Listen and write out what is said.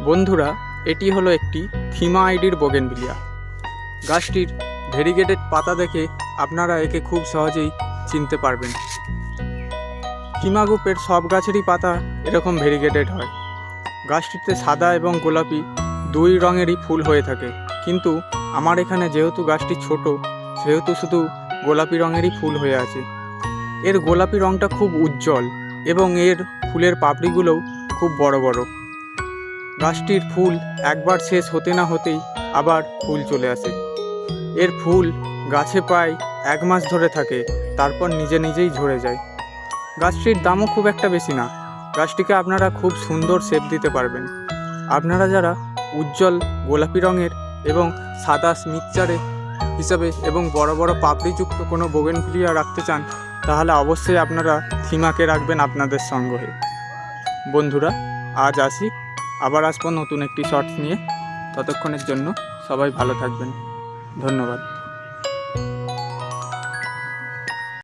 বন্ধুরা, এটি হলো একটি থিমা আইডির বোগেনভিলিয়া। গাছটির ভেরিগেটেড পাতা দেখে আপনারা একে খুব সহজেই চিনতে পারবেন। থিমা গ্রুপের সব গাছেরই পাতা এরকম ভেরিগেটেড হয়। গাছটিতে সাদা এবং গোলাপি দুই রঙেরই ফুল হয়ে থাকে, কিন্তু আমার এখানে যেহেতু গাছটি ছোট, সেহেতু শুধু গোলাপি রঙেরই ফুল হয়ে আছে। এর গোলাপি রঙটা খুব উজ্জ্বল এবং এর ফুলের পাপড়িগুলোও খুব বড় বড়। গাছটির ফুল একবার শেষ হতে না হতেই আবার ফুল চলে আসে। এর ফুল গাছে প্রায় 1 মাস ধরে থাকে, তারপর নিজে নিজেই ঝরে যায়। গাছটির দামও খুব একটা বেশি না। গাছটিকে আপনারা খুব সুন্দর শেপ দিতে পারবেন। আপনারা যারা উজ্জ্বল গোলাপি রঙের এবং সাদা মিক্সচারে হিসাবে এবং বড় বড় পাপড়িযুক্ত কোনো বোগেনভিলিয়া রাখতে চান, তাহলে অবশ্যই আপনারা থিমাকে রাখবেন আপনাদের সঙ্গে। বন্ধুরা, আজ আসি, আবার আসবো নতুন একটি শর্টস নিয়ে। ততক্ষণের জন্য সবাই ভালো থাকবেন। ধন্যবাদ।